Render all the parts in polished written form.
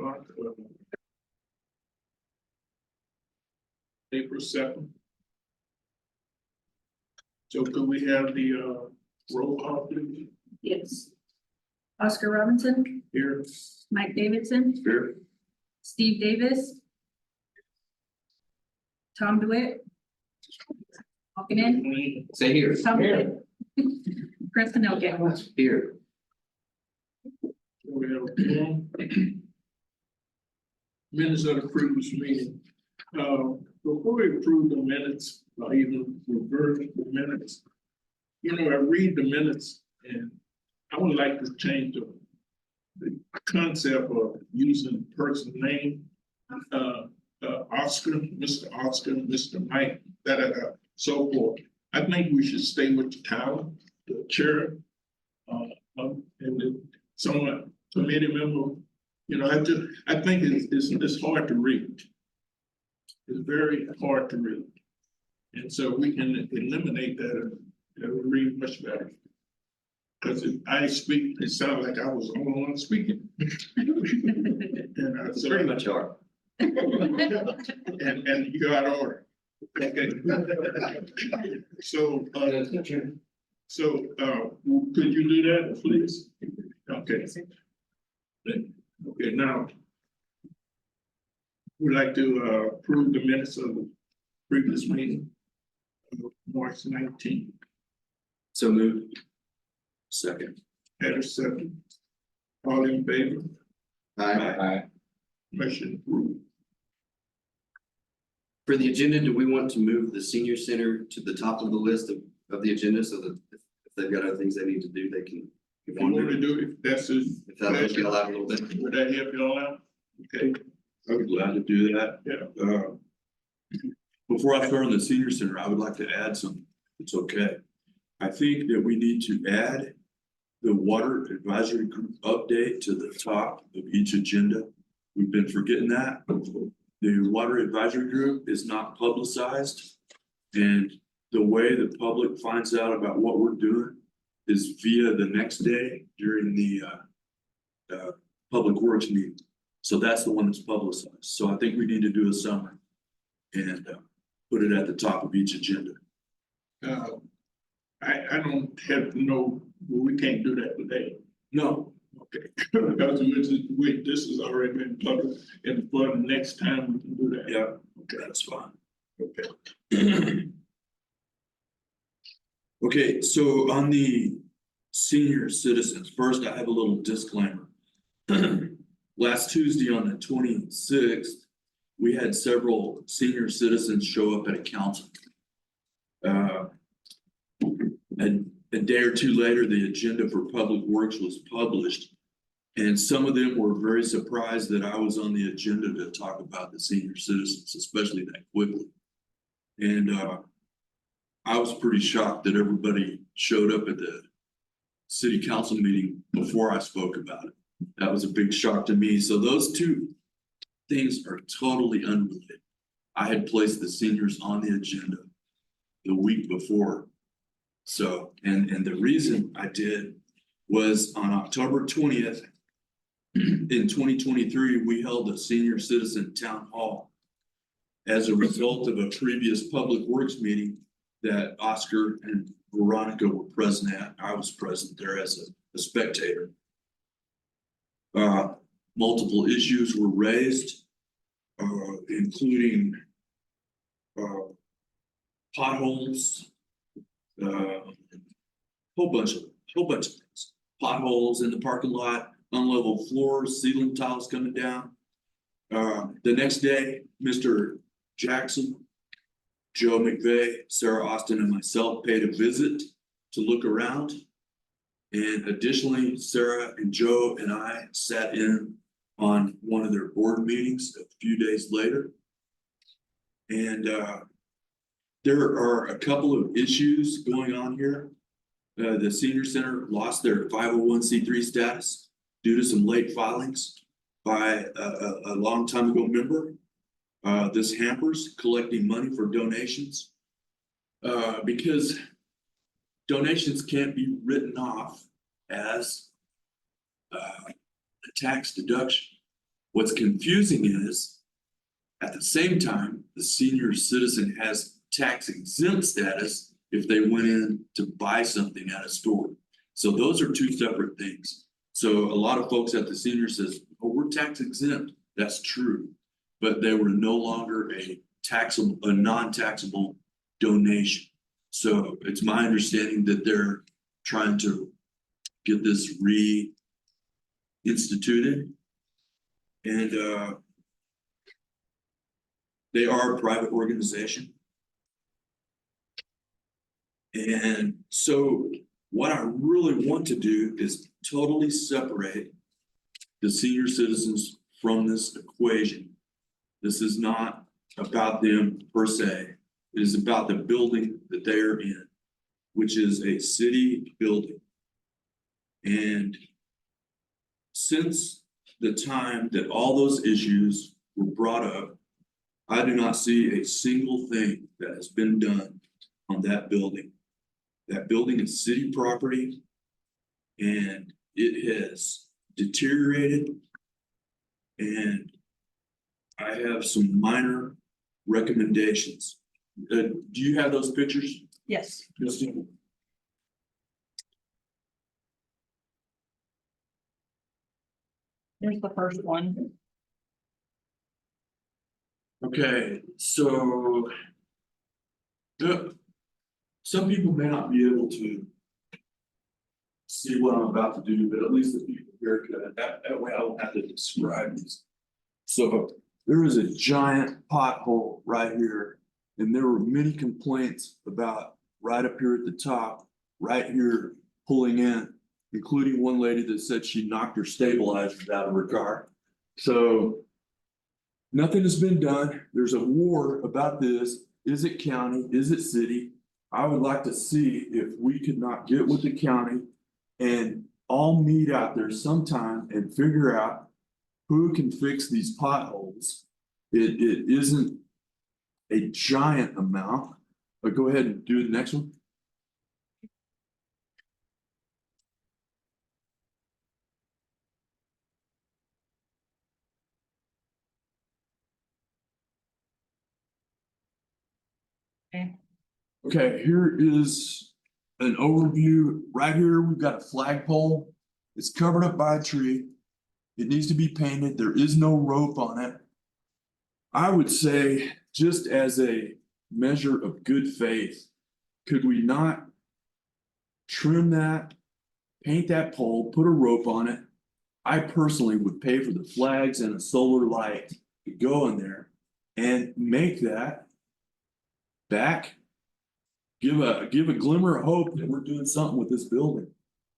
o'clock, April 2nd. So could we have the roll call, please? Yes. Oscar Robinson, Here. Mike Davidson, Here. Steve Davis, Tom DeWitt, walking in, Say here. Tom DeWitt, Chris Pinocchio. Here. We have a quorum. Minutes of the previous meeting. Before we approve the minutes, or even reverse the minutes, you know, I read the minutes and I would like to change the concept of using person name. Oscar, Mr. Mike, so forth. I think we should stay with the title, the chair, and someone, committee member. You know, I think it's hard to read. It's very hard to read. And so we can eliminate that and it will read much better. Because if I speak, it sounds like I was the only one speaking. And It's pretty much are. and you got order. Okay. So, could you do that, please? Okay. Okay, now. We'd like to approve the minutes of the previous meeting, March 19th. So moved. Second. At a second. All in favor? Aye. Motion approved. For the agenda, do we want to move the senior center to the top of the list of the agenda so that if they've got other things they need to do, they can. If you want to do it, that's it. If that helps you out a little bit. Would that help you all out? Okay. I'd be glad to do that. Yeah. Before I start on the senior center, I would like to add something. It's okay. I think that we need to add the water advisory group update to the top of each agenda. We've been forgetting that. The water advisory group is not publicized. And the way the public finds out about what we're doing is via the next day during the public works meeting. So that's the one that's publicized. So I think we need to do a summary and put it at the top of each agenda. I don't have to know, well, we can't do that today. No, Okay. Because this has already been public and for the next time we can do that. yeah, okay, that's fine. Okay. Okay, so on the senior citizens, first I have a little disclaimer. Last Tuesday on the 26th, we had several senior citizens show up at a council. A day or two later, the agenda for Public Works was published. And some of them were very surprised that I was on the agenda to talk about the senior citizens, especially that quickly. And I was pretty shocked that everybody showed up at the city council meeting before I spoke about it. That was a big shock to me. So those two things are totally unrelated. I had placed the seniors on the agenda the week before. So, and the reason I did was on October 20th in 2023, we held a senior citizen town hall as a result of a previous public works meeting that Oscar and Veronica were present at. I was present there as a spectator. Multiple issues were raised, including potholes, whole bunch of things. Potholes in the parking lot, unlevel floors, ceiling tiles coming down. The next day, Mr. Jackson, Joe McVeigh, Sarah Austin, and myself paid a visit to look around. And additionally, Sarah and Joe and I sat in on one of their board meetings a few days later. And there are a couple of issues going on here. The senior center lost their 501c3 status due to some late filings by a long time ago member. This hampers collecting money for donations because donations can't be written off as a tax deduction. What's confusing is, at the same time, the senior citizen has tax exempt status if they went in to buy something at a store. So those are two separate things. So a lot of folks at the senior says, oh, we're tax exempt. That's true. But they were no longer a non-taxable donation. So it's my understanding that they're trying to get this reinstituted. And they are a private organization. And so what I really want to do is totally separate the senior citizens from this equation. This is not about them per se. It is about the building that they are in, which is a city building. And since the time that all those issues were brought up, I do not see a single thing that has been done on that building. That building is city property and it has deteriorated. And I have some minor recommendations. Do you have those pictures, Yes. Christine? There's the first one. Okay, so some people may not be able to see what I'm about to do, but at least the people here could. That way I won't have to describe these. So there is a giant pothole right here, and there were many complaints about right up here at the top, right here pulling in, including one lady that said she knocked her stabilizers out of her car. So nothing has been done. There's a war about this. Is it county? Is it city? I would like to see if we could not get with the county and all meet out there sometime and figure out who can fix these potholes. It isn't a giant amount, but go ahead and do the next one. Okay. Okay, here is an overview. Right here, we've got a flagpole. It's covered up by a tree. It needs to be painted. There is no rope on it. I would say, just as a measure of good faith, could we not trim that, paint that pole, put a rope on it? I personally would pay for the flags and a solar light to go in there and make that back. Give a glimmer of hope that we're doing something with this building.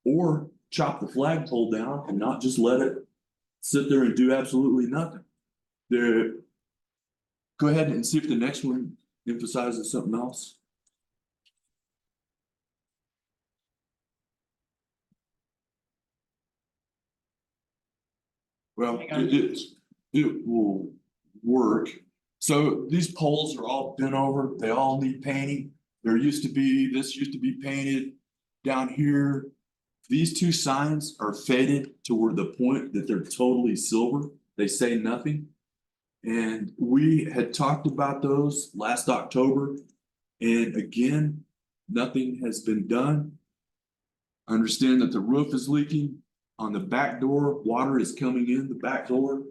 Or chop the flagpole down and not just let it sit there and do absolutely nothing. There. Go ahead and see if the next one emphasizes something else. Well, it will work. So these poles are all bent over. They all need painting. This used to be painted down here. These two signs are faded toward the point that they're totally silver. They say nothing. And we had talked about those last October. And again, nothing has been done. I understand that the roof is leaking. On the back door, water is coming in the back door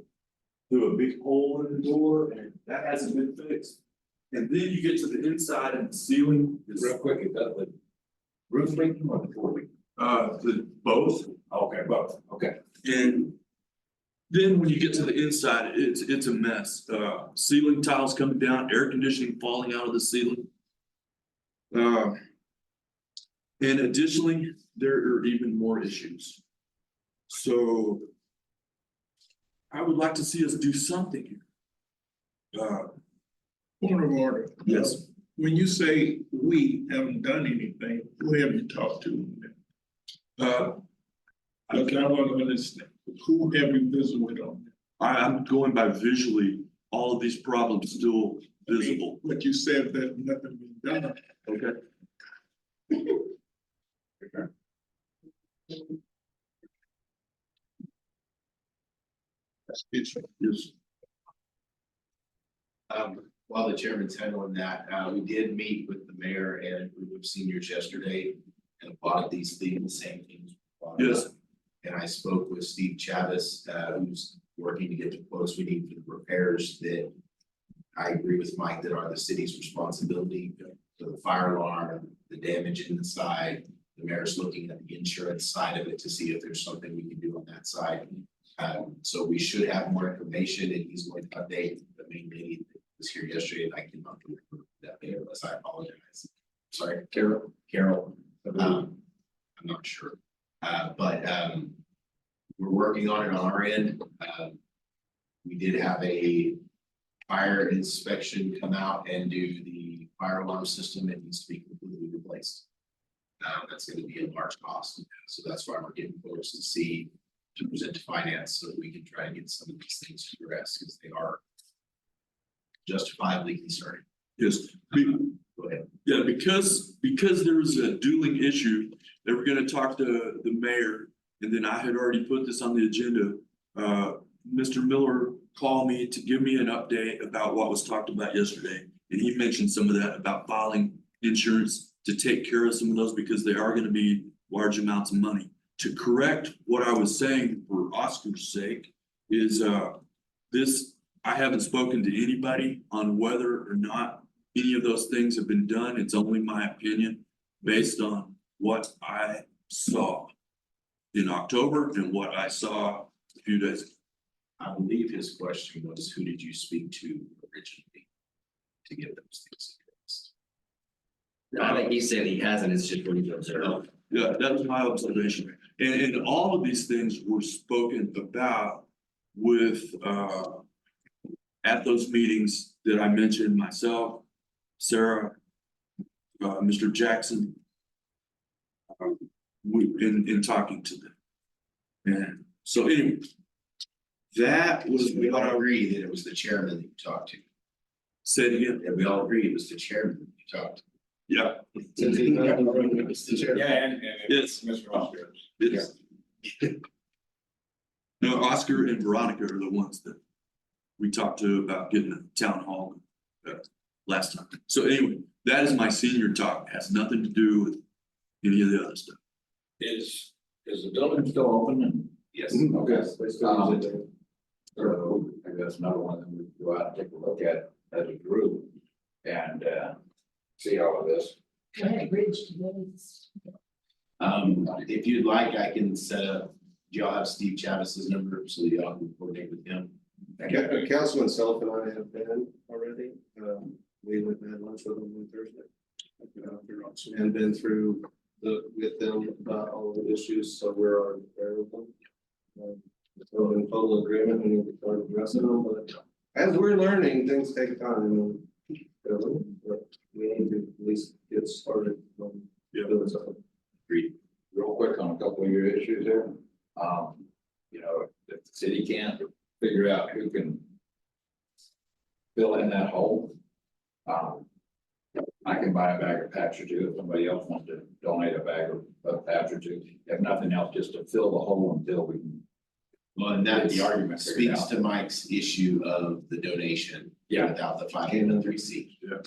through a big hole in the door, and that hasn't been fixed. And then you get to the inside and the ceiling is. Real quick, is that the roof leaking or the floor leaking? Both. Okay, both, okay. And then when you get to the inside, it's a mess. Ceiling tiles coming down, air conditioning falling out of the ceiling. And additionally, there are even more issues. So I would like to see us do something here. Point of order. Yes. When you say we haven't done anything, who have you talked to? Because I want to understand, who have you visited with on that? I'm going by visually, all of these problems still visible. But you said that nothing been done. Okay. Yes. While the chairman's handling that, we did meet with the mayor and a group of seniors yesterday. And a lot of these things, the same things. Yes. And I spoke with Steve Chavis, who's working to get the quotes we need for the repairs that. I agree with Mike that are the city's responsibility for the fire alarm, the damage in the side. The mayor's looking at the insurance side of it to see if there's something we can do on that side. So we should have more information, and he's going to update the main lady that was here yesterday, and I cannot remember that name unless I apologize. Sorry, Carol, I'm not sure. But we're working on it on our end. We did have a fire inspection come out and do the fire alarm system. It needs to be completely replaced. That's gonna be a large cost, so that's why we're getting quotes to see, to present to finance, so that we can try and get some of these things addressed, because they are justifiably concerning. Yes. Go ahead. Yeah, because there was a dueling issue, they were gonna talk to the mayor, and then I had already put this on the agenda. Mr. Miller called me to give me an update about what was talked about yesterday. And he mentioned some of that about filing insurance to take care of some of those, because they are gonna be large amounts of money. To correct what I was saying for Oscar's sake is this, I haven't spoken to anybody on whether or not any of those things have been done. It's only my opinion based on what I saw in October and what I saw a few days ago. I believe his question was, who did you speak to originally to get those things addressed? I think he said he hasn't, it's just what he's observed. Yeah, that was my observation. And all of these things were spoken about with at those meetings that I mentioned, myself, Sarah, Mr. Jackson. In talking to them. And so anyway, that was We what all I agree that it was the chairman that you talked to, said again. and we all agree it was the chairman that you talked to. Yeah, Yeah, and yes, Mr. Oscar. yes. No, Oscar and Veronica are the ones that we talked to about getting a town hall last time. So anyway, that is my senior talk. It has nothing to do with any of the other stuff. Is the building still open and? Yes. Okay. So I guess another one that we go out and take a look at as a group and see all of this. If you'd like, I can set up, do y'all have Steve Chavis's number so that y'all can coordinate with him? Councilman Self and I have been already, we went and had lunch with them on Thursday. And been through with them about all the issues, so we're already aware of them. So in total agreement, we need to start addressing them, but as we're learning, things take time. But we need to at least get started. Yeah. Agreed. Real quick on a couple of your issues here. You know, if the city can't figure out who can fill in that hole. I can buy a bag of patch or two if somebody else wants to donate a bag of patch or two, if nothing else, just to fill the hole until we can. Well, and that The argument figured speaks out. to Mike's issue of the donation. Yeah. Without the 501(c)(3). Yeah.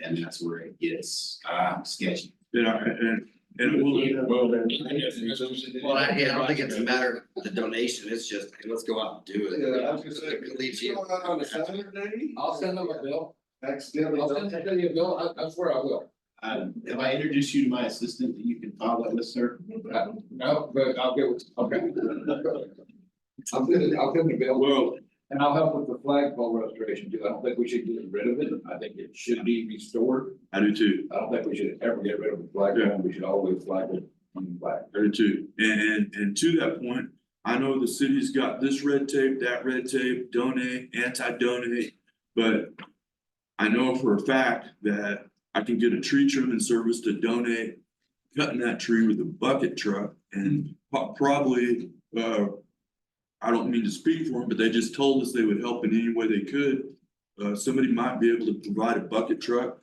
And that's where it gets sketchy. And we'll, Well, I don't think it's a matter of the donation, it's just, hey, let's go out and do it. Yeah, I was gonna say, It leaves you- going out on a Saturday. I'll send them a bill. Accidentally. I'll send them a bill. I swear I will. If I introduce you to my assistant, that you can file that with, sir? No, but I'll get, okay. I'll send the bill. well, And I'll help with the flagpole restoration too. I don't think we should get rid of it. I think it should be restored. I do too. I don't think we should ever get rid of the flagpole. We should always flag it on the flag. I do too. And to that point, I know the city's got this red tape, that red tape, donate, anti-donate. But I know for a fact that I can get a tree trimming service to donate, cutting that tree with a bucket truck and probably, I don't mean to speak for them, but they just told us they would help in any way they could. Somebody might be able to provide a bucket truck.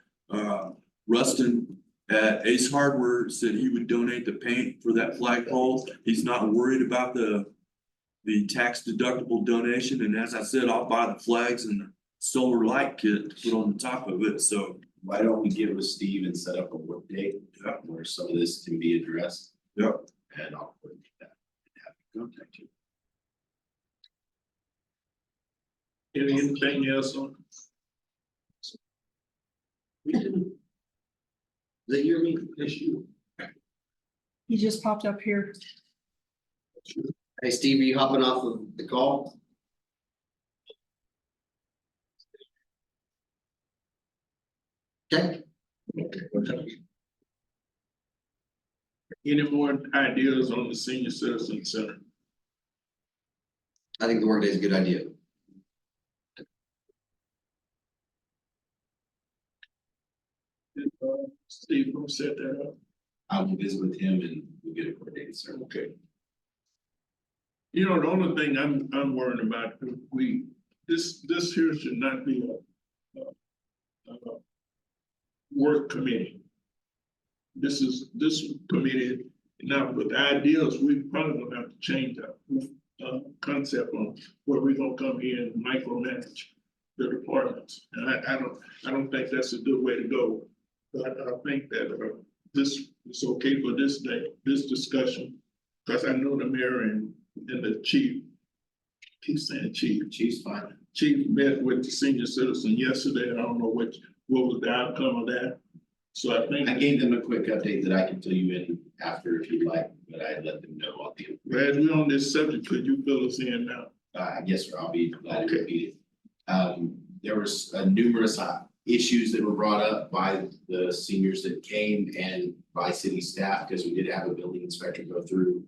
Rustin at Ace Hardware said he would donate the paint for that flagpole. He's not worried about the the tax deductible donation, and as I said, I'll buy the flags and the solar light kit to put on the top of it, so. Why don't we get with Steve and set up a work date Yeah. where some of this can be addressed? Yep. And I'll put that and have him contact you. Anything else on? Is that your meeting? Issue? He just popped up here. Hey, Steve, are you hopping off of the call? Okay. Any more ideas on the senior citizen center? I think the workday is a good idea. Steve, gonna set that up? I will visit with him and we'll get it coordinated, sir. Okay. You know, the only thing I'm worried about, this here should not be a work committee. This committee, now with ideas, we probably gonna have to change that concept on where we're gonna come in and micromanage the departments. And I don't think that's a good way to go. But I think that this is okay for this day, this discussion, because I know the mayor and the chief, keep saying chief. Chief's fine. Chief met with the senior citizen yesterday. I don't know what was the outcome of that. So I think, I gave them a quick update that I can fill you in after if you'd like, but I let them know all the. as we on this subject, could you fill us in now? Yes, sir, I'll be glad to Okay. repeat it. There was numerous issues that were brought up by the seniors that came and by city staff, because we did have a building inspector go through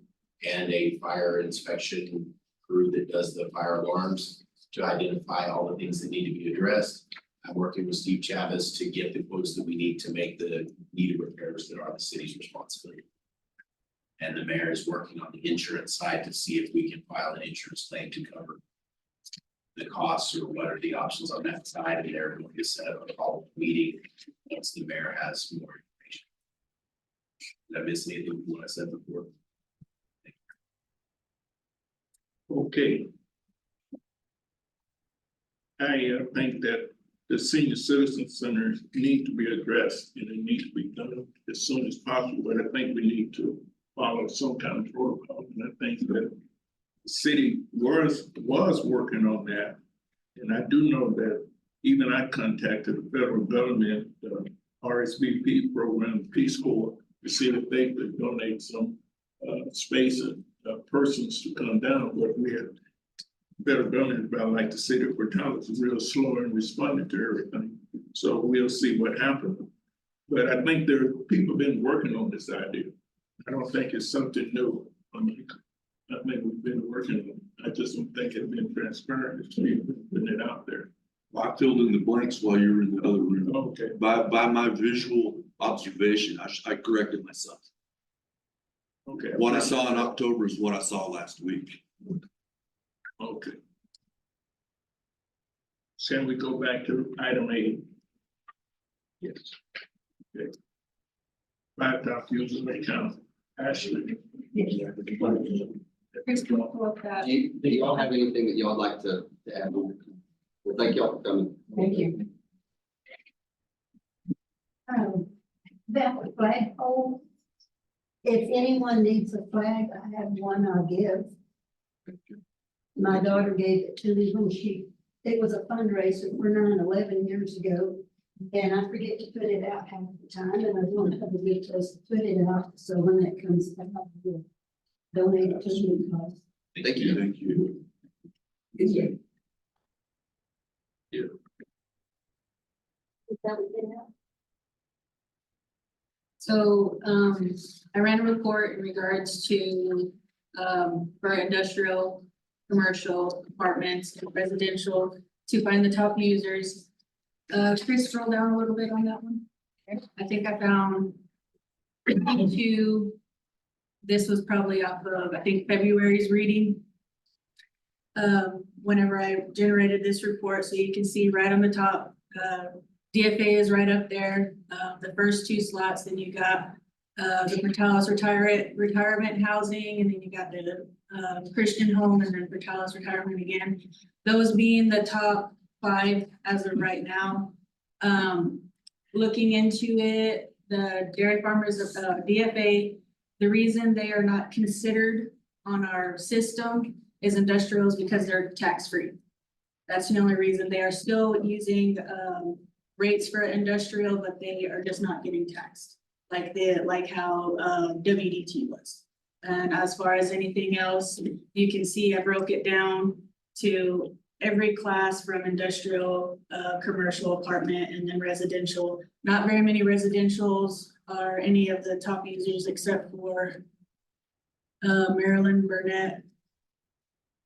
and a fire inspection crew that does the fire alarms to identify all the things that need to be addressed. I'm working with Steve Chavez to get the quotes that we need to make the needed repairs that are the city's responsibility. And the mayor is working on the insurance side to see if we can file an insurance claim to cover the costs or what are the options on that side, and they're going to set up a follow-up meeting once the mayor has more information. Did I miss anything from what I said before? Okay. I think that the senior citizen centers need to be addressed and it needs to be done as soon as possible, but I think we need to follow some kind of protocol. And I think that the city was working on that. And I do know that even I contacted the federal government, RSVP program, Peace Corps, to see if they could donate some space and persons to come down, but we had federal government, about like the city of Portales, is real slow in responding to everything. So we'll see what happens. But I think people been working on this idea. I don't think it's something new. I think we've been working on it. I just don't think it's been transparent. It's been putting it out there. I filled in the blanks while you were in the other room. Okay, By my visual observation, I corrected myself. okay. What I saw in October is what I saw last week. Okay. Can we go back to item 8? Yes. Okay. 5,000 users account. Ashley. Chris, can you pull up that? Do y'all have anything that y'all like to add? Well, thank y'all for coming. Thank you. That flagpole, if anyone needs a flag, I have one I'll give. My daughter gave it to me when it was a fundraiser for 9/11 years ago. And I forget to put it out half the time, and I don't have a good place to put it out, so when it comes back, I will donate it to the cause. Thank you. Thank you. Yeah. Yeah. Is that what you have? So, I ran a report in regards to, for industrial, commercial, apartments, and residential, to find the top users. Chris, scroll down a little bit on that one. I think I found 52. This was probably off of, I think, February's reading. Whenever I generated this report, so you can see right on the top, DFA is right up there, the first 2 slots, then you got the Portales retirement housing, and then you got the Christian Home, and then Portales Retirement again. Those being the top 5 as of right now. Looking into it, the dairy farmers, DFA, the reason they are not considered on our system is industrials because they're tax-free. That's the only reason. They are still using rates for industrial, but they are just not getting taxed. Like how WDT was. And as far as anything else, you can see I broke it down to every class from industrial, commercial, apartment, and then residential. Not very many residentials are any of the top users except for Maryland Burnett.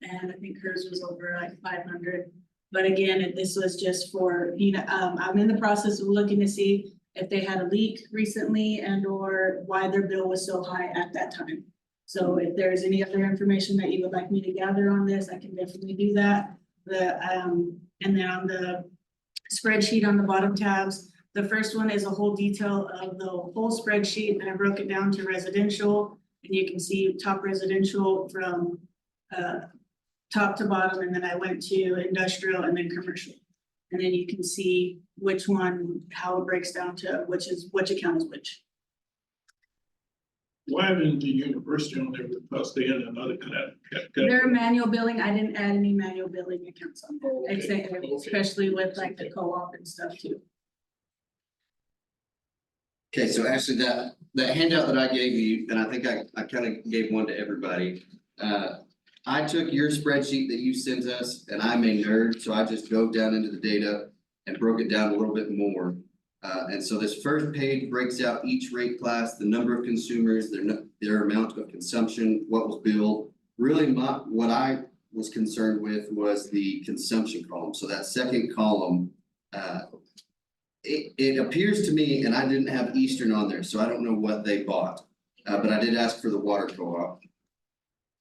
And I think hers was over like 500. But again, this was just for, I'm in the process of looking to see if they had a leak recently and or why their bill was so high at that time. So if there's any other information that you would like me to gather on this, I can definitely do that. And then on the spreadsheet on the bottom tabs, the first one is a whole detail of the whole spreadsheet, and I broke it down to residential. And you can see top residential from top to bottom, and then I went to industrial and then commercial. And then you can see which one, how it breaks down to which account is which. Why isn't the university on there because they in another Their manual billing, I didn't add any manual billing accounts on there, Okay. especially with like the co-op and stuff too. Okay, so actually that handout that I gave you, and I think I kind of gave one to everybody. I took your spreadsheet that you sent us, and I'm a nerd, so I just dove down into the data and broke it down a little bit more. And so this first page breaks out each rate class, the number of consumers, their amount of consumption, what was billed. Really, what I was concerned with was the consumption column. So that second column, it appears to me, and I didn't have Eastern on there, so I don't know what they bought. But I did ask for the water co-op.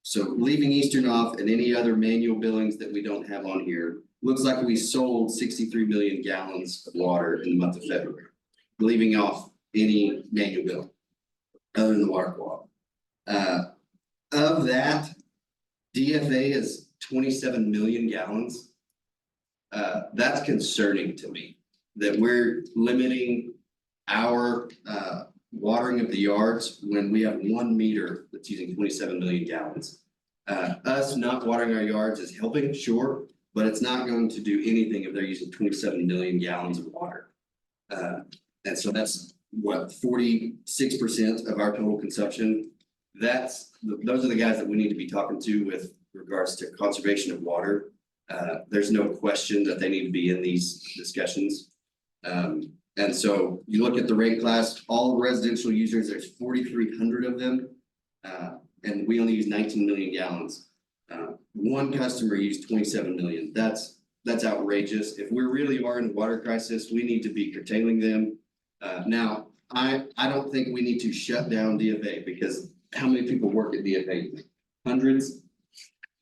So leaving Eastern off and any other manual billings that we don't have on here, looks like we sold 63 million gallons of water in the month of February. Leaving off any manual bill, other than the water co-op. Of that, DFA is 27 million gallons. That's concerning to me, that we're limiting our watering of the yards when we have 1 meter that's using 27 million gallons. Us not watering our yards is helping, sure, but it's not going to do anything if they're using 27 million gallons of water. And so that's what, 46% of our total consumption. Those are the guys that we need to be talking to with regards to conservation of water. There's no question that they need to be in these discussions. And so you look at the rate class, all residential users, there's 4,300 of them. And we only use 19 million gallons. One customer used 27 million. That's outrageous. If we really are in a water crisis, we need to be curtailing them. Now, I don't think we need to shut down DFA, because how many people work at DFA? Hundreds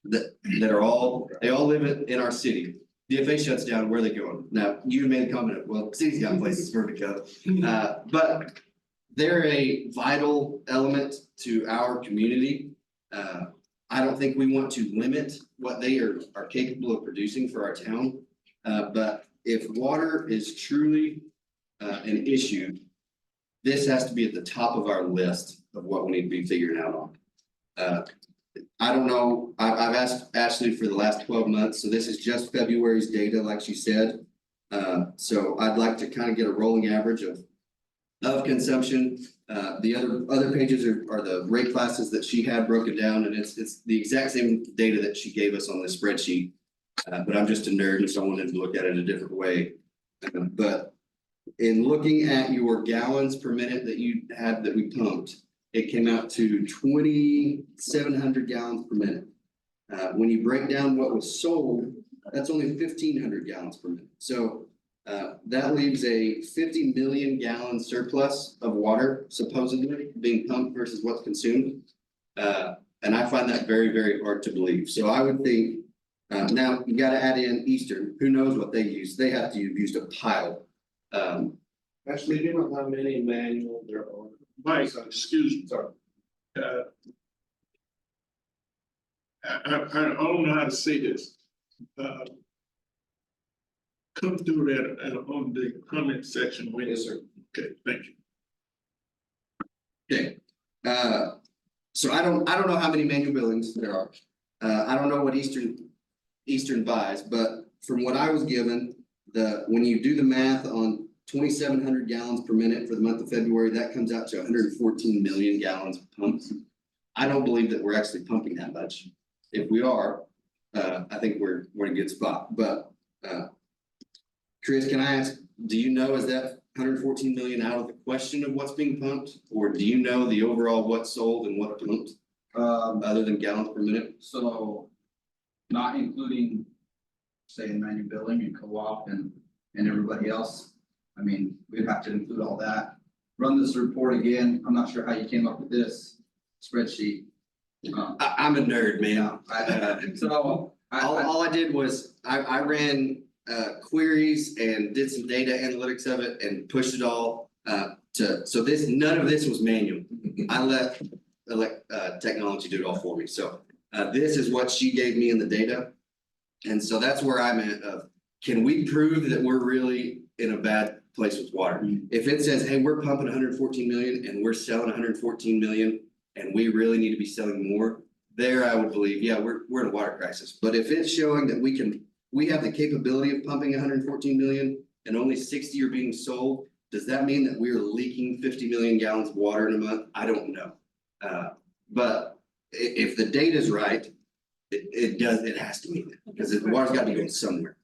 that are they all live in our city. DFA shuts down, where are they going? Now, you made a comment, well, city's got places for it to go. But they're a vital element to our community. I don't think we want to limit what they are capable of producing for our town. But if water is truly an issue, this has to be at the top of our list of what we need to be figuring out on. I don't know, I've asked Ashley for the last 12 months, so this is just February's data, like she said. So I'd like to kind of get a rolling average of consumption. The other pages are the rate classes that she had broken down, and it's the exact same data that she gave us on this spreadsheet. But I'm just a nerd, and so I wanted to look at it a different way. But in looking at your gallons per minute that you had that we pumped, it came out to 2,700 gallons per minute. When you break down what was sold, that's only 1,500 gallons per minute. So that leaves a 50 million gallon surplus of water supposedly being pumped versus what's consumed. And I find that very, very hard to believe. So I would think, now you gotta add in Eastern, who knows what they use? They have to have used a pile. Actually, do you know how many manual there are? Mike, excuse me. Sorry. I don't know how to say this. Come through that, on the comment section. Yes, sir. Okay, thank you. Okay, so I don't know how many manual billings there are. I don't know what Eastern buys, but from what I was given, when you do the math on 2,700 gallons per minute for the month of February, that comes out to 114 million gallons pumped. I don't believe that we're actually pumping that much. If we are, I think we're in a good spot, but, Chris, can I ask, do you know, is that 114 million out of the question of what's being pumped? Or do you know the overall what's sold and what pumped, other than gallons per minute? So not including, say, manual billing and co-op and everybody else. I mean, we'd have to include all that. Run this report again. I'm not sure how you came up with this spreadsheet. I'm a nerd, man. So All I did was I ran queries and did some data analytics of it and pushed it all so none of this was manual. I let technology do it all for me. So this is what she gave me in the data. And so that's where I'm at can we prove that we're really in a bad place with water? If it says, hey, we're pumping 114 million and we're selling 114 million and we really need to be selling more, there I would believe, yeah, we're in a water crisis. But if it's showing that we have the capability of pumping 114 million and only 60 are being sold, does that mean that we're leaking 50 million gallons of water in a month? I don't know. But if the data's right, it has to mean that, because the water's gotta be going somewhere.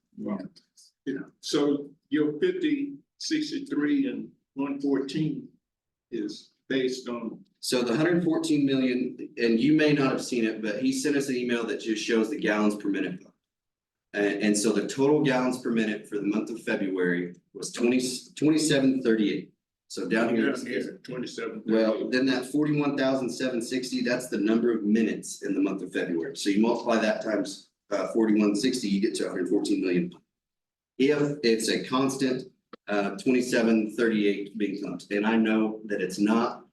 So your 50, 63 and 114 is based on, So the 114 million, and you may not have seen it, but he sent us an email that just shows the gallons per minute. And so the total gallons per minute for the month of February was 2738. So down here, down here, 27. well, then that 41,760, that's the number of minutes in the month of February. So you multiply that times 4160, you get to 114 million. If it's a constant 2738 being pumped, and I know that it's not.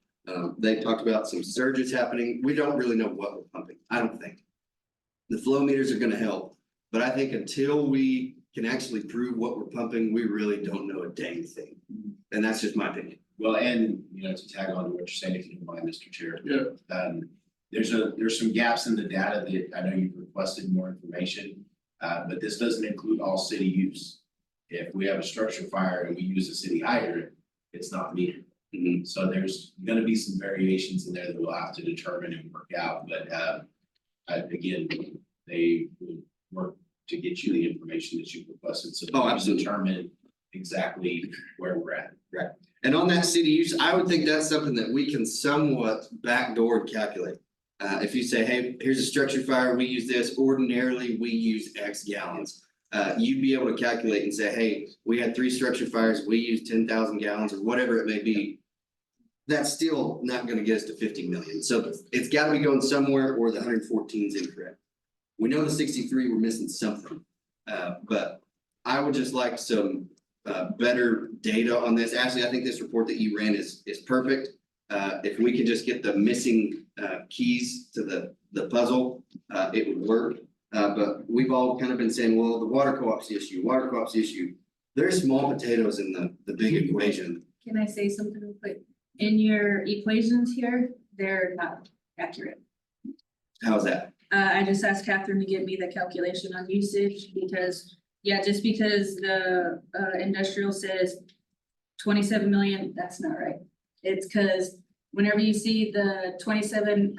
They talked about some surges happening. We don't really know what we're pumping. I don't think. The flow meters are gonna help, but I think until we can actually prove what we're pumping, we really don't know a dang thing. And that's just my opinion. Well, and, to tag on to what you're saying, if you don't mind, Mr. Chair. Yeah. There's some gaps in the data that I know you've requested more information, but this doesn't include all city use. If we have a structure fire and we use a city hydrant, it's not metered. So there's gonna be some variations in there that we'll have to determine and work out, but again, they will work to get you the information that you've requested, so Oh, we can absolutely. determine exactly where we're at. Right. And on that city use, I would think that's something that we can somewhat backdoor and calculate. If you say, hey, here's a structure fire, we use this, ordinarily we use X gallons. You'd be able to calculate and say, hey, we had 3 structure fires, we used 10,000 gallons or whatever it may be. That's still not gonna get us to 50 million. So it's gotta be going somewhere, or the 114 is incorrect. We know the 63, we're missing something. But I would just like some better data on this. Ashley, I think this report that you ran is perfect. If we could just get the missing keys to the puzzle, it would work. But we've all kind of been saying, well, the water co-op's the issue. There's small potatoes in the big equation. Can I say something real quick? In your equations here, they're not accurate. How's that? I just asked Catherine to give me the calculation on usage because, just because the industrial says 27 million, that's not right. It's because whenever you see the 27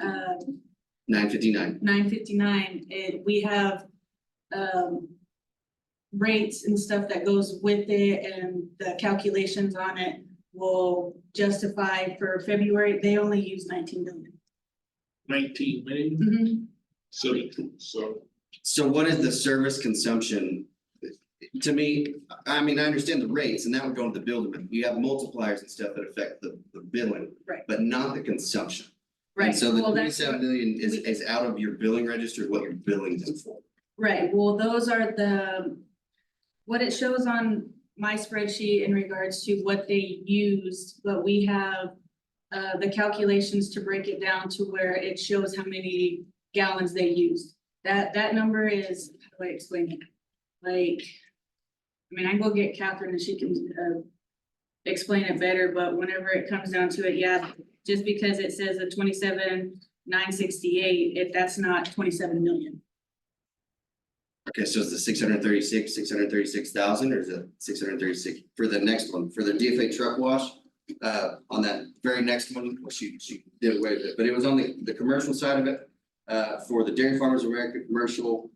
959. 959, we have rates and stuff that goes with it, and the calculations on it will justify for February, they only use 19 million. 19 million. Mhm. So what is the service consumption? To me, I mean, I understand the rates and that would go into the bill amount. You have multipliers and stuff that affect the billing. Right. But not the consumption. And Right, so the well, that's 27 million is out of your billing register, what you're billing them for. right, well, those are what it shows on my spreadsheet in regards to what they used, but we have the calculations to break it down to where it shows how many gallons they used. That number is, how do I explain it? Like, I mean, I can go get Catherine and she can, explain it better, but whenever it comes down to it, yeah, just because it says a 27,968, if that's not 27 million. Okay, so it's the 636,000, or is it 636 for the next one, for the DFA truck wash? On that very next one, well, she did away with it, but it was on the commercial side of it. For the Dairy Farmers of America commercial,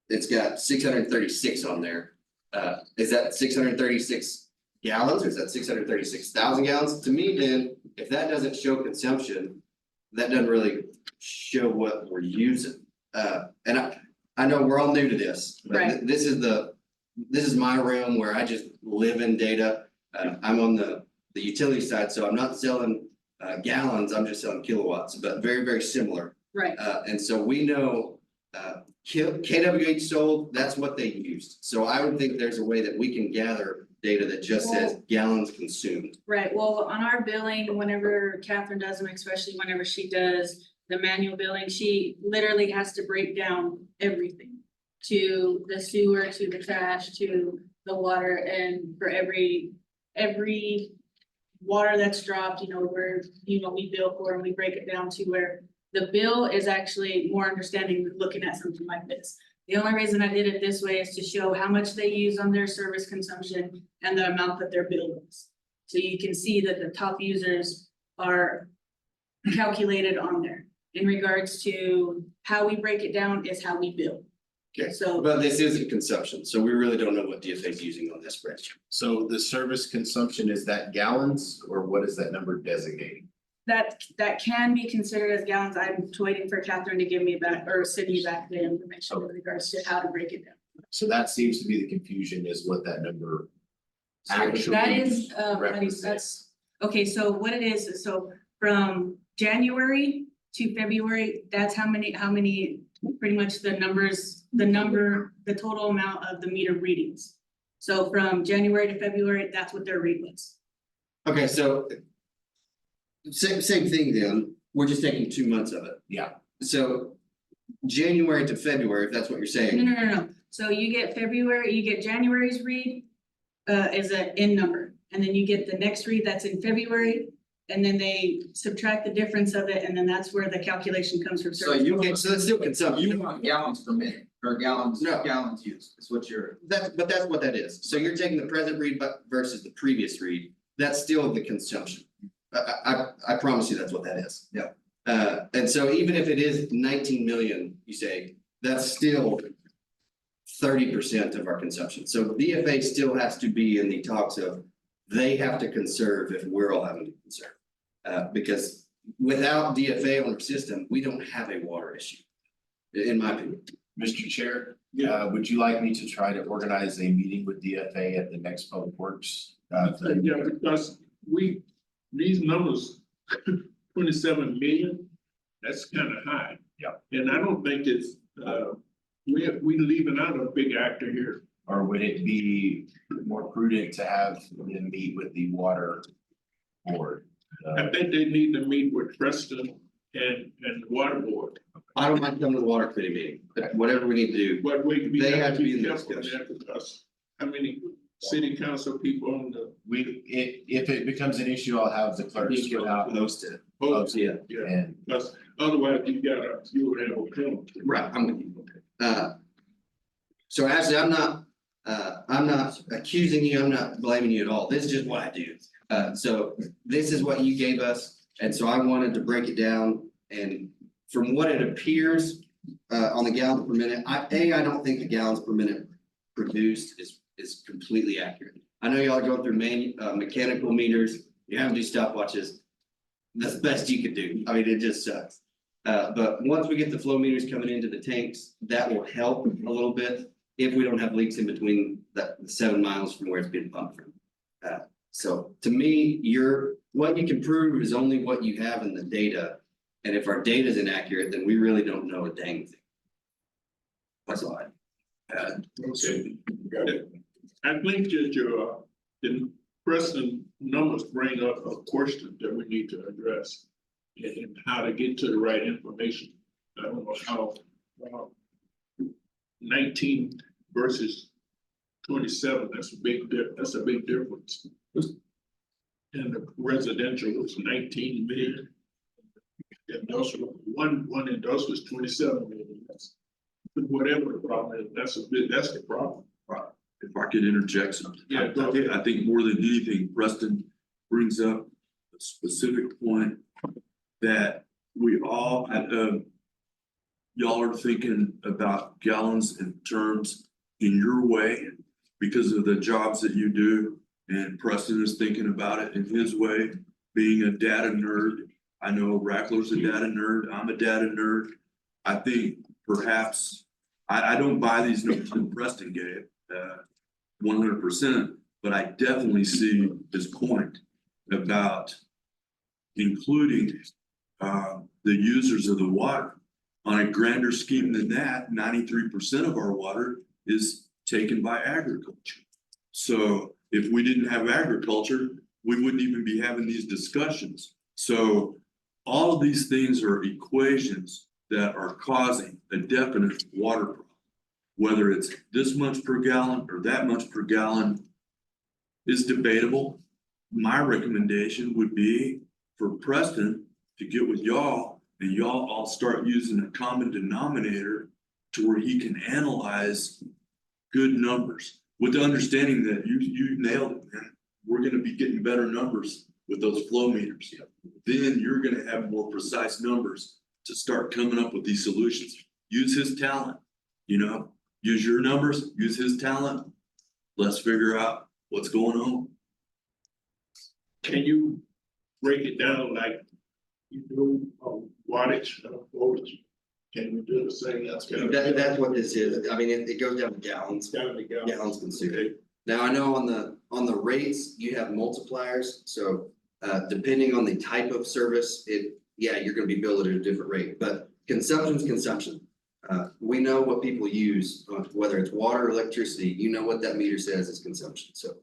it's got 636 on there. Is that 636 gallons, or is that 636,000 gallons? To me, then, if that doesn't show consumption, that doesn't really show what we're using. And I know we're all new to this, but Right. this is my realm where I just live in data. I'm on the utility side, so I'm not selling gallons, I'm just selling kilowatts, but very, very similar. Right, And so we know, KWH sold, that's what they used. So I would think there's a way that we can gather data that just says gallons consumed. right. Well, on our billing, whenever Catherine does them, especially whenever she does the manual billing, she literally has to break down everything. To the sewer, to the trash, to the water, and for every water that's dropped, we bill for, and we break it down to where the bill is actually more understanding than looking at something like this. The only reason I did it this way is to show how much they use on their service consumption and the amount that their bill is. So you can see that the top users are calculated on there. In regards to how we break it down is how we bill. Okay. So But this isn't consumption, so we really don't know what DFA is using on this spreadsheet. So the service consumption, is that gallons or what is that number designating? that can be considered as gallons. I'm waiting for Catherine to give me back, or Sydney back the information with regards to how to break it down. So that seems to be the confusion is what that number actually. That is, represents. that's, okay, so what it is, so from January to February, that's how many, pretty much the total amount of the meter readings. So from January to February, that's what their read was. Okay, so. Same thing then, we're just taking 2 months of it. Yeah. So January to February, if that's what you're saying. No. So you get January's read, is an N number, and then you get the next read that's in February. And then they subtract the difference of it, and then that's where the calculation comes from. So you get, so that's still consumption. You want gallons per minute, or gallons, No. gallons used, is what you're. But that's what that is. So you're taking the present read versus the previous read. That's still the consumption. I promise you that's what that is. Yeah. And so even if it is 19 million, you say, that's still 30% of our consumption. So DFA still has to be in the talks of, they have to conserve if we're all having to conserve. Because without DFA on our system, we don't have a water issue, in my opinion. Mr. Chair, would you like me to try to organize a meeting with DFA at the next Public Works? Yeah, because these numbers, 27 million, that's kind of high. Yeah. And I don't think it's, we leaving out a big actor here. Or would it be more prudent to have them meet with the water board? I think they need to meet with Preston and the water board. I don't mind coming to the water committee meeting, whatever we need to do. But we They have have to to be be in the careful discussion. there because how many city council people on the. If it becomes an issue, I'll have the clerks go out Post it. post, Yeah. Yeah, and because otherwise you will have a penalty. Right, I'm with you. So Ashley, I'm not accusing you, I'm not blaming you at all, this is just what I do. So this is what you gave us, and so I wanted to break it down, and from what it appears. On the gallons per minute, I don't think the gallons per minute produced is completely accurate. I know y'all are going through mechanical meters, you have to do stopwatches. That's the best you could do, I mean, it just sucks. But once we get the flow meters coming into the tanks, that will help a little bit. If we don't have leaks in between the 7 miles from where it's being pumped from. So to me, what you can prove is only what you have in the data. And if our data is inaccurate, then we really don't know a dang thing. That's all I. Okay, got it. I think that the Preston numbers bring up a question that we need to address. And how to get to the right information. I don't know 19 versus 27, that's a big difference. And the residential was 19 million. Industrial, one industrial is 27 million. Whatever the problem is, that's the problem. If I could interject something. Yeah, go ahead. I think more than anything, Preston brings up a specific point that we all, y'all are thinking about gallons and terms in your way because of the jobs that you do. And Preston is thinking about it in his way, being a data nerd. I know Rackler's a data nerd. I'm a data nerd. I think perhaps, I don't buy these numbers that Preston gave, 100%, but I definitely see his point about including the users of the water. On a grander scheme than that, 93% of our water is taken by agriculture. So if we didn't have agriculture, we wouldn't even be having these discussions. So all of these things are equations that are causing a definite water problem. Whether it's this much per gallon or that much per gallon is debatable. My recommendation would be for Preston to get with y'all and y'all all start using a common denominator to where he can analyze good numbers with the understanding that you nailed it, man. We're gonna be getting better numbers with those flow meters. Then you're gonna have more precise numbers to start coming up with these solutions. Use his talent, use your numbers, use his talent. Let's figure out what's going on. Can you break it down like you do wattage, voltage? Can you do the same? That's what this is. I mean, it goes down to gallons. It's gotta be gallons. Gallons consumed. Okay. Now, I know on the rates, you have multipliers, so depending on the type of service, you're gonna be billed at a different rate, but consumption's consumption. We know what people use, whether it's water or electricity, you know what that meter says is consumption, so.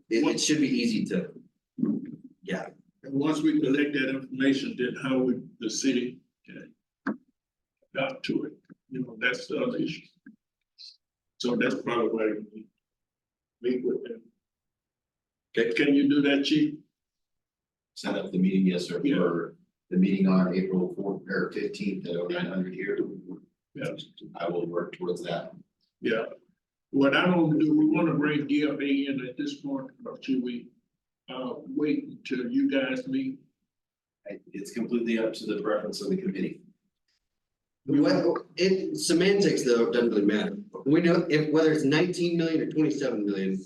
It should be easy to, yeah. And once we collect that information, then how would the city adapt to it? That's the other issue. So that's probably why we meet with them. Okay. Can you do that, Chief? Set up the meeting, yes, sir, Yeah. for the meeting on April 4th or 15th at 0900 here. Yeah. I will work towards that. Yeah. What I don't do, we want to bring DFA in at this point, or should we wait until you guys meet? It's completely up to the preference of the committee. Semantics though, doesn't really matter. We know whether it's 19 million or 27 million,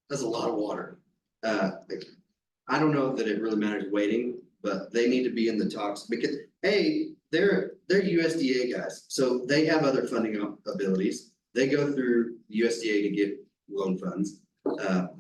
that's a lot of water. I don't know that it really matters waiting, but they need to be in the talks because, hey, they're USDA guys, so they have other funding abilities. They go through USDA to get loan funds.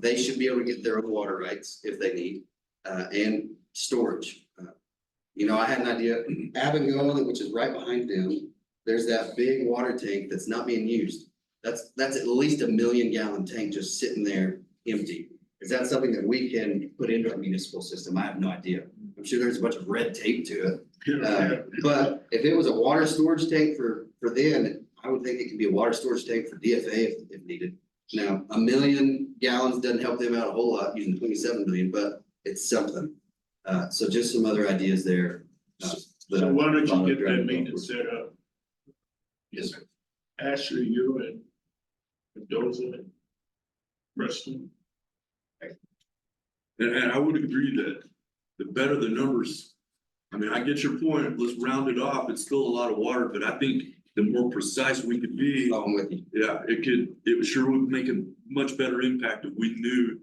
They should be able to get their own water rights if they need, and storage. I had an idea, Abengoa, which is right behind them, there's that big water tank that's not being used. That's at least a 1 million gallon tank just sitting there empty. Is that something that we can put into a municipal system? I have no idea. I'm sure there's a bunch of red tape to it. But if it was a water storage tank for them, I would think it could be a water storage tank for DFA if needed. Now, 1 million gallons doesn't help them out a whole lot using 27 million, but it's something. So just some other ideas there. So why don't you get that meeting set up? Yes, sir. Ashley, you and Mendoza and Preston. And I would agree that the better the numbers, I mean, I get your point, let's round it off, it's still a lot of water, but I think the more precise we could be, I'm with you. yeah, it sure would make a much better impact if we knew,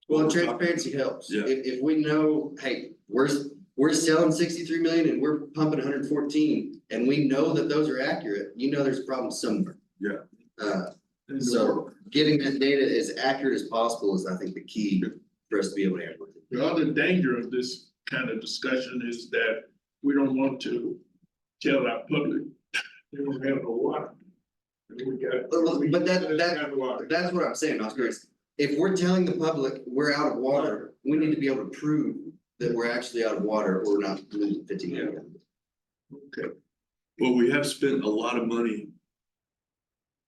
Well, transparency helps. Yeah. If we know, hey, we're selling 63 million and we're pumping 114, and we know that those are accurate, there's a problem somewhere. Yeah. So getting that data as accurate as possible is, I think, the key for us to be able to handle it. The other danger of this kind of discussion is that we don't want to tell our public they don't have no water. But that's what I'm saying, Oscar. If we're telling the public we're out of water, we need to be able to prove that we're actually out of water or not losing 15 million. Okay, Well, we have spent a lot of money.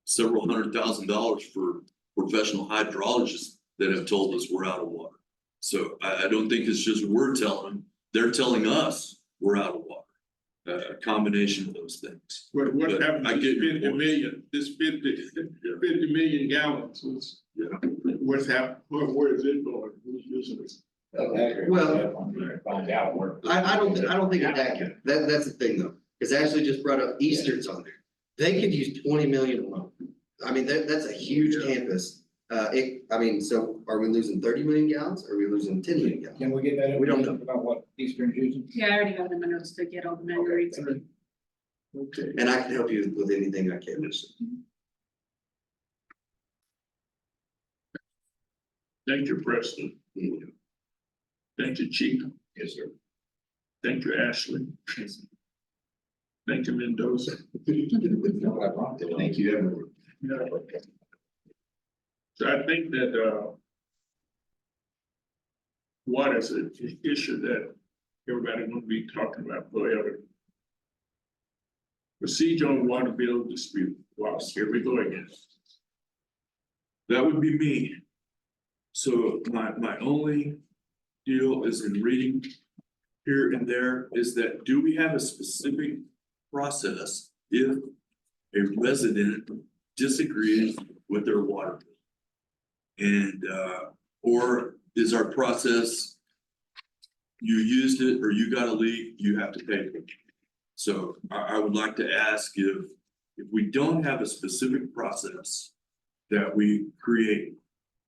Several $100,000 for professional hydrologists that have told us we're out of water. So I don't think it's just we're telling them, they're telling us we're out of water. A combination of those things. what But happened I to get this your 50 point. million, this 50 million gallons was, Yeah. what's happened, where is it going? Who's using it? Well, Find out where. I don't think it's accurate. That's the thing though, because Ashley just brought up Eastern's on there. They could use 20 million alone. I mean, that's a huge campus. So are we losing 30 million gallons? Or are we losing 10 million gallons? Can we get that? We don't know. information About what Eastern's using? Yeah, I already have the notes to get all the memories. Okay, And I can help you with anything I can. thank you, Preston. Thank you, Chief. Yes, sir. Thank you, Ashley. Thank you, Mendoza. Thank you, everyone. Yeah. So I think that, water is an issue that everybody gonna be talking about forever. Procedure on water bill dispute. Wow, here we go again. That would be me. So my only deal is in reading here and there is that, do we have a specific process if a resident disagrees with their water bill? And or is our process, you used it or you got a leak, you have to pay for it? So I would like to ask if we don't have a specific process that we create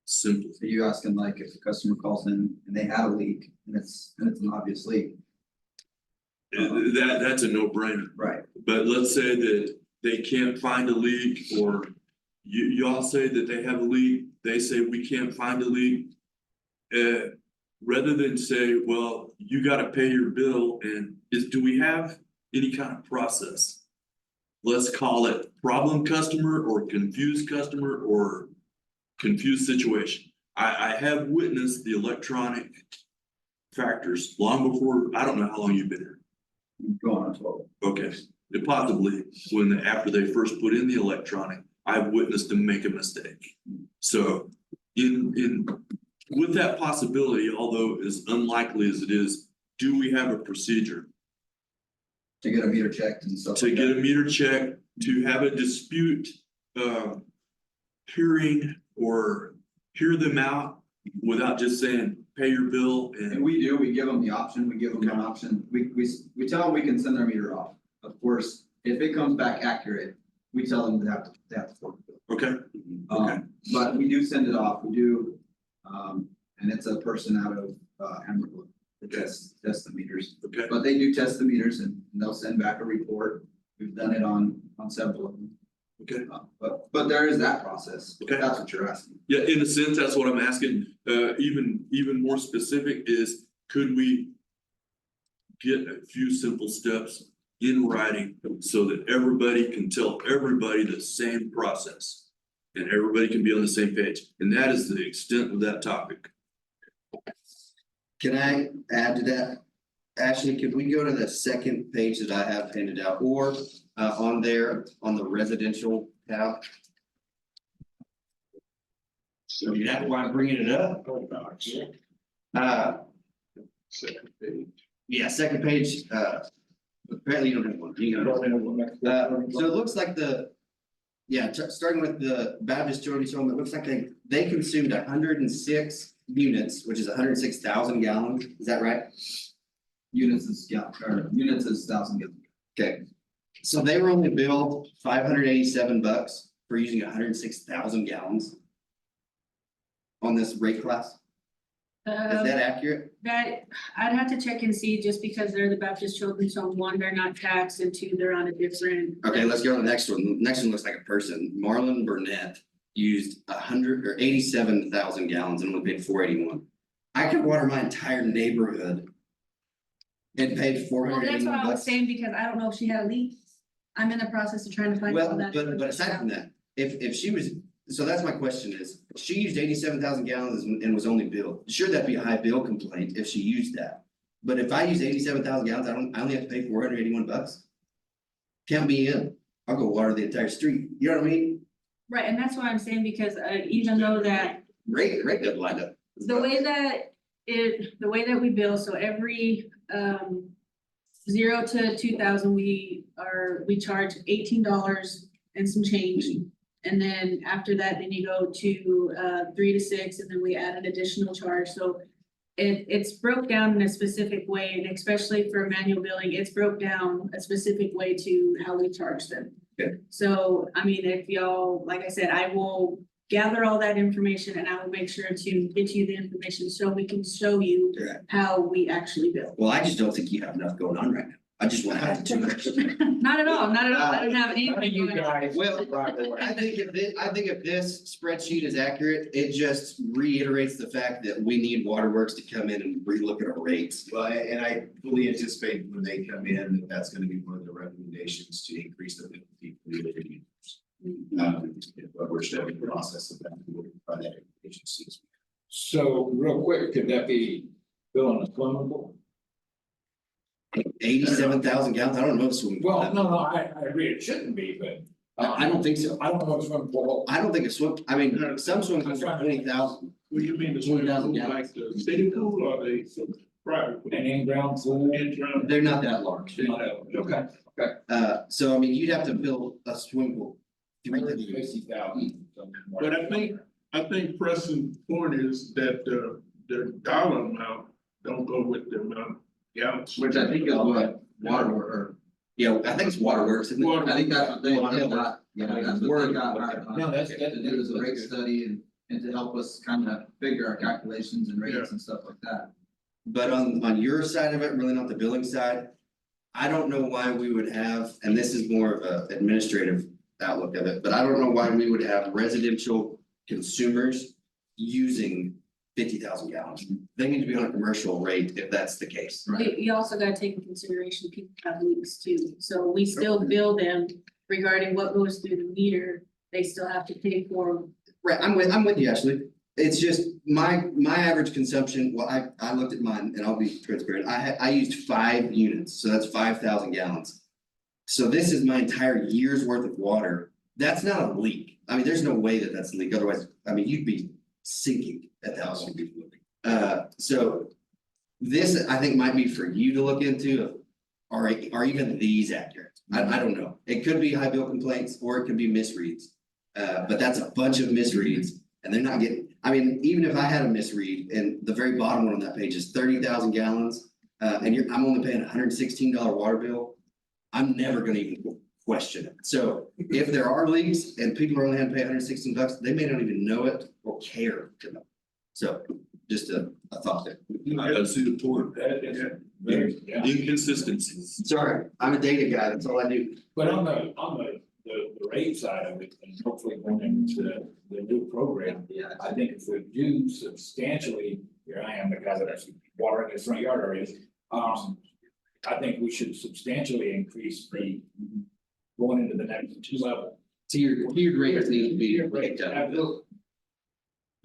simply. So you asking like if the customer calls in and they have a leak and it's an obvious leak, That's a no-brainer. right? But let's say that they can't find a leak, or y'all say that they have a leak, they say we can't find a leak. Rather than say, well, you gotta pay your bill, and do we have any kind of process? Let's call it problem customer or confused customer or confused situation. I have witnessed the electronic factors long before, I don't know how long you've been here. Going on 12. Okay, possibly after they first put in the electronic, I've witnessed them make a mistake. So with that possibility, although as unlikely as it is, do we have a procedure To get a meter checked and stuff. to like get that. a meter check, to have a dispute hearing or hear them out without just saying, pay your bill And and, we give them the option, we give them an option, we tell them we can send their meter off. Of course, if it comes back accurate, we tell them they have to fork the bill. okay, Okay. But we do send it off, we do, and it's a person out of, Hamburg that test the meters. okay, But they do test the meters and they'll send back a report, we've done it on several of them. okay. But there is that process, if Okay. that's what you're asking. Yeah, in a sense, that's what I'm asking. Even more specific is, could we get a few simple steps in writing so that everybody can tell everybody the same process? And everybody can be on the same page, and that is the extent of that topic. Can I add to that? Ashley, could we go to the second page that I have handed out, or on there, on the residential tab? So That's why I'm bringing it up. second page. Yeah, second page, apparently you don't have one. You got it. So it looks like starting with the Baptist Children's Home, it looks like they consumed 106 units, which is 106,000 gallons. Is that right? Units is 1,000 gallons. Okay. So they were only billed $587 for using 106,000 gallons on this rate class. Is that accurate? That, I'd have to check and see, just because they're the Baptist Children's Home, one, they're not taxed, and two, they're on a different. Okay, let's go to the next one. The next one looks like a person. Marlon Burnett used 87,000 gallons and only paid $481. I could water my entire neighborhood and paid Well, that's what I was $481. saying, because I don't know if she had a leak. I'm in the process of trying to find out Well, that. but aside from that, if she was, so that's my question is, she used 87,000 gallons and was only billed. Sure, that'd be a high bill complaint if she used that. But if I use 87,000 gallons, I only have to pay $481. count me in, I'll go water the entire street, you know what I mean? Right, and that's why I'm saying, because even though that Rate doesn't line up. the way that we bill, so every 0 to 2,000, we charge $18 and some change. And then after that, then you go to 3 to 6, and then we add an additional charge, so. It's broke down in a specific way, and especially for manual billing, it's broke down a specific way to how we charge them. Okay. So, I mean, if y'all, like I said, I will gather all that information and I will make sure to get you the information so we can show you Yeah. how we actually bill. Well, I just don't think you have enough going on right now. I just want to add too much. Not at all, not at all. I don't have anything going on. Well, I think if this spreadsheet is accurate, it just reiterates the fact that we need Waterworks to come in and relook at our rates. Well, and I fully anticipate when they come in, that that's gonna be one of the recommendations to increase the penalty for the illegal users. But we're still in the process of that, we'll provide that information soon. So real quick, could that be filling a swimming pool? 87,000 gallons, I don't know if swimming pool. I agree, it shouldn't be, but. I don't think so. I don't know if swimming pool. I don't think I mean, some swimming pools are 20,000. Well, you mean the 20,000 swimming pool like the city pool or the private? pool? An in-ground pool. In-ground. They're not that large. Okay. So I mean, you'd have to build a swimming pool. 50,000. But I think Preston's point is that the dollar amount don't go with the amount of gallons. Which I think is what water, Yeah, I think it's Waterworks, isn't it? Water- I think that's what they Well, got, yeah, that's what they got hired on. No, that's- To do is a rate study and to help us kind of figure our calculations and rates and stuff like that. But on your side of it, really not the billing side. I don't know why we would have, and this is more of a administrative outlook of it, but I don't know why we would have residential consumers using 50,000 gallons. They need to be on a commercial rate if that's the case. You also gotta take into consideration people have leaks too, so we still bill them regarding what goes through the meter, they still have to pay for. Right, I'm with you, Ashley. It's just my average consumption, well, I looked at mine and I'll be transparent. I used 5 units, so that's 5,000 gallons. So this is my entire year's worth of water. That's not a leak. I mean, there's no way that that's a leak. Otherwise, I mean, you'd be sinking at the house. So this, I think, might be for you to look into. Are even these accurate? I don't know. It could be high bill complaints or it could be misreads. But that's a bunch of misreads and they're not getting, I mean, even if I had a misread and the very bottom one on that page is 30,000 gallons. And I'm only paying $116 water bill. I'm never gonna even question it. So if there are leaks and people are only having to pay $116, they may not even know it or care to know. So just a thought there. I see the point. Yeah. Inconsistencies. Sorry, I'm a data guy. That's all I do. But on the rate side of it, and hopefully going into the new program, Yeah. I think if we do substantially, here I am, the guy that actually watering his front yard areas. I think we should substantially increase the going into the next level. Tiered rates need to be picked up. Absolutely.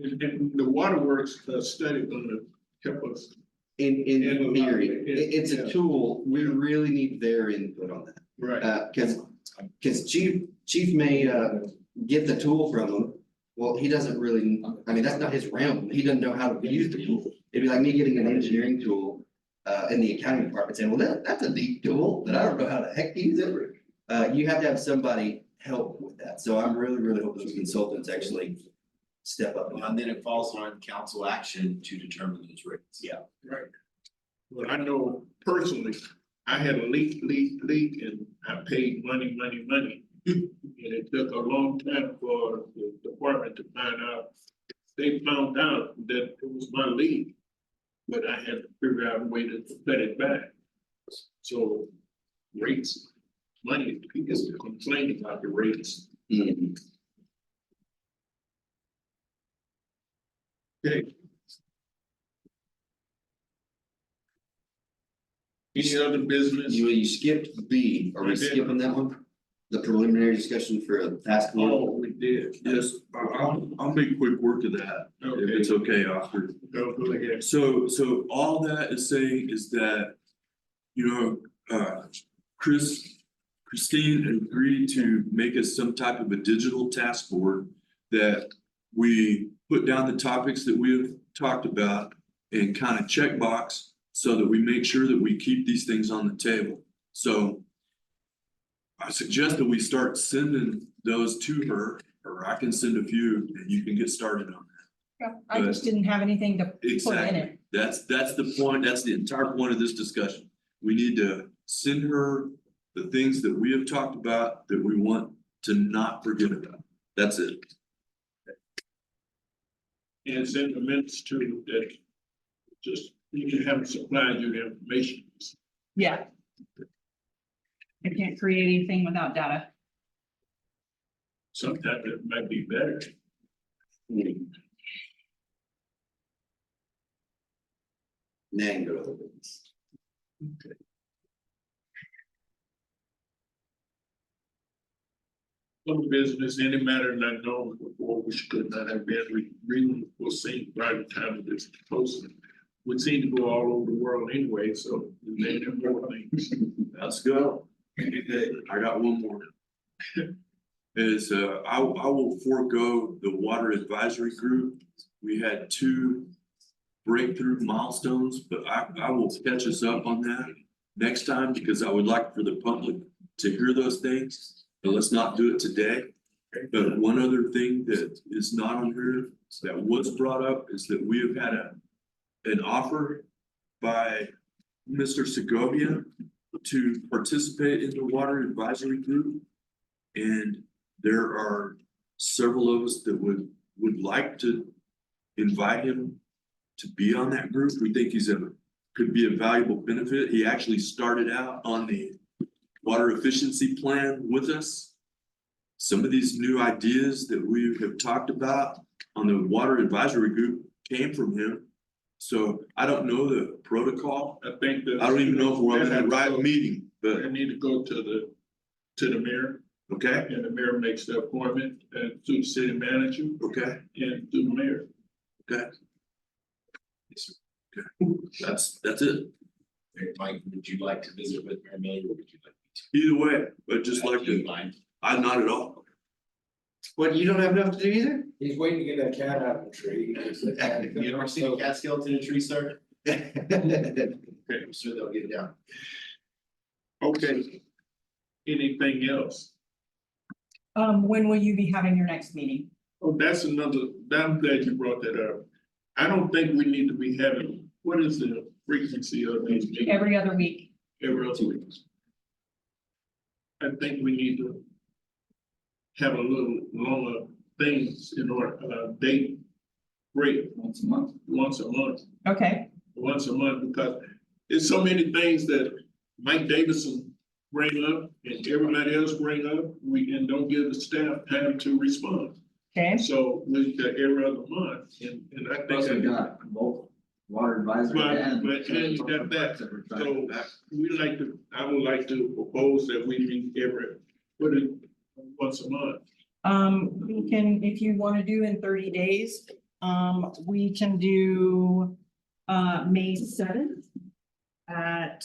And the waterworks study gonna help us. In In theory, it- it's a yeah. tool. We really need their input on that. Right. Cause chief may get the tool from them. Well, he doesn't really, I mean, that's not his realm. He doesn't know how to use the tool. It'd be like me getting an engineering tool in the accounting department saying, well, that's a neat tool, but I don't know how the heck to use it. You have to have somebody help with that. So I'm really hoping those consultants actually step up. And then it falls on council action to determine those rates. Yeah. Right. Well, I know personally, I had a leak, and I paid money. And it took a long time for the department to find out. They found out that it was my leak, but I had to figure out a way to pay it back. So rates, money, people complain about the rates. Mhm. Okay. Any other business? You skipped B. Are we I did. skipping that one? The preliminary discussion for a task force? Oh, we did. Yes, I'll make quick work of that, if it's okay, Oscar. Go ahead. So all that is saying is that, you know, Chris Christine agreed to make us some type of a digital task board that we put down the topics that we have talked about and kind of checkbox so that we make sure that we keep these things on the table. So I suggest that we start sending those to her, or I can send a few and you can get started on that. Yeah, I just didn't have anything to put in Exactly. it. That's the point. That's the entire point of this discussion. We need to send her the things that we have talked about that we want to not forget about. That's it. And send the minutes to that. Just, you can have them supply you the information. Yeah. I can't create anything without data. Sometimes it might be better. Then go to the business. Other business, any matter not known before, which could not have been reasonably foreseen by the time of this proposal. Would seem to go all over the world anyway, so there are more things. Let's go. I got one more. Is I will forego the water advisory group. We had 2 breakthrough milestones, but I will catch us up on that next time because I would like for the public to hear those things. But let's not do it today. But one other thing that is not on here that was brought up is that we have had an offer by Mr. Segovia to participate in the water advisory group. And there are several of us that would like to invite him to be on that group. We think could be a valuable benefit. He actually started out on the water efficiency plan with us. Some of these new ideas that we have talked about on the water advisory group came from him. So I don't know the protocol. I think that. I don't even know if we're on the right meeting, but I need to go to the mayor, okay, and the mayor makes the appointment, and to the city manager, okay, and to the mayor. okay. Okay, that's it. Mike, would you like to visit with Mary May, or would you like? Either way, but just like Do you to, mind? I not at all. What, you don't have enough to do either? He's waiting to get that cat out of the tree. You ever seen a cat skeleton in a tree, sir? I'm sure they'll get it down. Okay. Anything else? When will you be having your next meeting? Oh, that's another, I'm glad you brought that up. I don't think we need to be having, what is the frequency of these meetings? Every other week. Every other week. I think we need to have a little longer things in order, date break Once a month. once a month. Okay, Because there's so many things that Mike Davidson bring up and everybody else bring up, and don't give the staff time to respond. okay. So we got every other month, and I Plus we think got both water advisory But- and. but- and you got that. I would like to propose that we meet put it once a month. We can, if you want to do in 30 days, we can do, May 7th at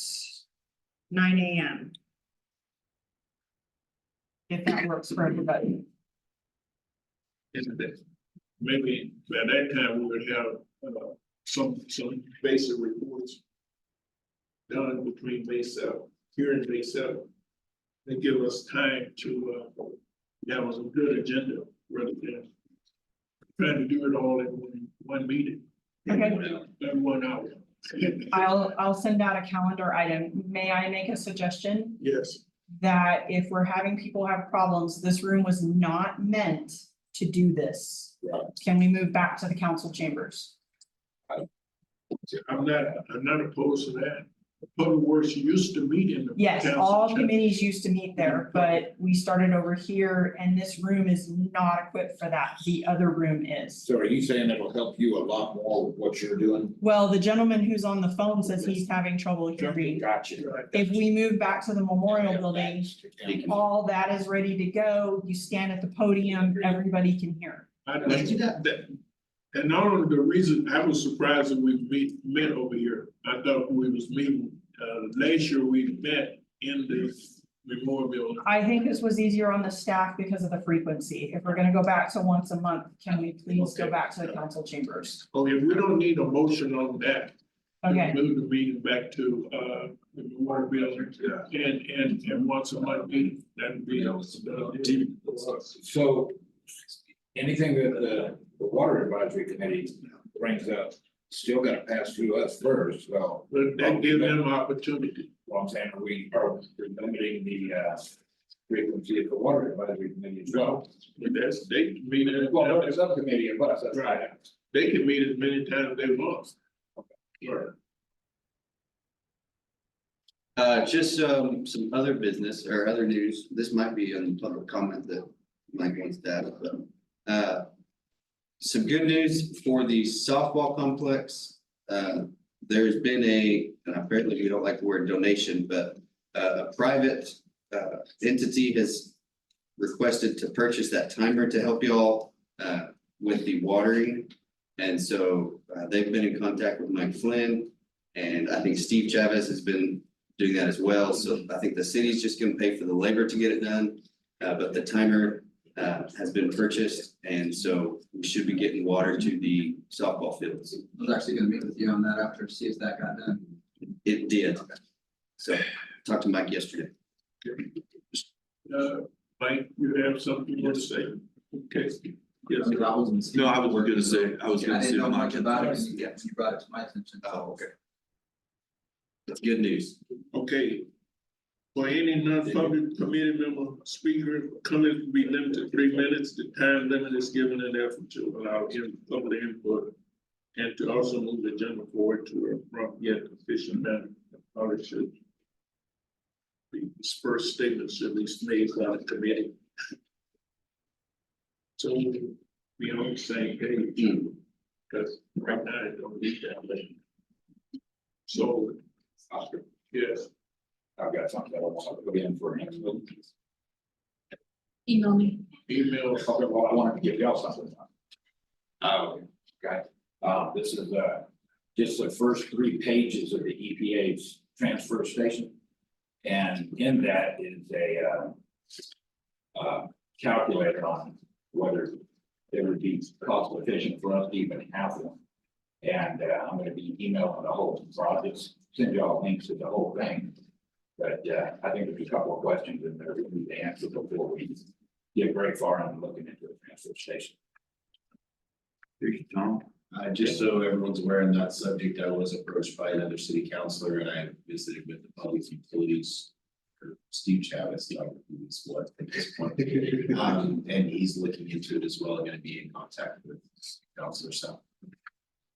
9 AM. If that works for everybody. And that maybe by that time we would have, some basic reports done between May 7th, here and May 7th. They give us time to, have a good agenda rather than trying to do it all in one meeting. Okay. In 1 hour. I'll send out a calendar item. May I make a suggestion? Yes, That if we're having people have problems, this room was not meant to do this. Can we move back to the council chambers? I'm not opposed to that. Public Works used to meet in the. Yes, council all chamber. committees used to meet there, but we started over here and this room is not equipped for that. The other room is. So are you saying it'll help you a lot more with what you're doing? Well, the gentleman who's on the phone says he's having trouble hearing. Gotcha. If we move back to the memorial building, all that is ready to go. You stand at the podium, everybody can hear. Let's do that. And not only the reason, I was surprised that we met over here. I thought we was meeting, last year we met in the memorial. I think this was easier on the staff because of the frequency. If we're gonna go back to once a month, can we please go back to the council chambers? Okay, we don't need a motion on that. Okay, Move the meeting back to, the memorial and once a month meeting, that'd be. So anything that the water advisory committee brings up, still gotta pass through us first, so. But that give them opportunity. What I'm saying, we are limiting the frequency of the water advisory committee as well. But that's, they can meet it, Well, the subcommittee of us, that's right. they can meet as many times as they want. Just some other business or other news. This might be in public comment that Mike wants to add, but some good news for the softball complex. There's been and apparently we don't like the word donation, but a private entity has requested to purchase that timer to help y'all with the watering. And so they've been in contact with Mike Flynn, and I think Steve Chavez has been doing that as well. So I think the city's just gonna pay for the labor to get it done. But the timer has been purchased, and so we should be getting water to the softball fields. I was actually gonna meet with you on that after, to see if that got done. It did. So talked to Mike yesterday. Mike, you have something you want to say? Okay. Yes. I wasn't. No, I was gonna say, I was I gonna say. didn't know much Mike. about it, and you brought it to my attention. so- Oh, okay. That's good news. Okay. For any non-public committee member, speaker, comments will be limited to 3 minutes. The time limit is given in effort to allow public input. And to also move the agenda forward to a prompt yet efficient manner. Probably should. The first statement should be made by the committee. So we on the same page. Because right now it don't need that late. So, Oscar, yes. I've got something that I want to put in for next week. Email me. Email. Okay, well, I wanted to give y'all something. Okay, this is, just the first 3 pages of the EPA's transfer station. And in that is a, calculator on whether it would be cost efficient for us to even have one. And, I'm gonna be emailing the whole project, send y'all links to the whole thing. But, I think there's a couple of questions in there we need to answer before we get very far into looking into the transfer station. Here's Tom. Just so everyone's aware on that subject, I was approached by another city councilor and I visited with the public utilities. Or Steve Chavez, the other who's what at this point. And he's looking into it as well, gonna be in contact with Councilor South.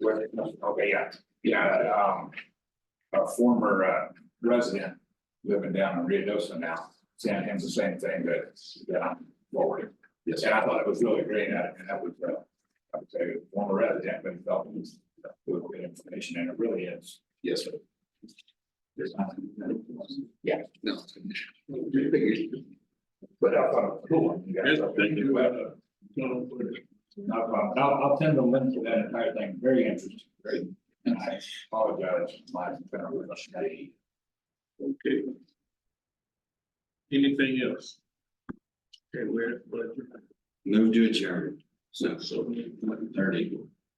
Okay, yeah, a former resident living down in Rio Dosa now, sent him the same thing that I'm forwarding. Yes, and I thought it was really great, and that was, I would say, a former resident, but he felt it was good information, and it really is. Yes, sir. There's nothing. Yeah. No. But I thought it was cool. You guys are thinking about it. No problem. I'll send a link to that entire thing. Very interesting. Great. And I apologize. My. Okay. Anything else? Okay, we're at budget. Move to adjourn. So 30.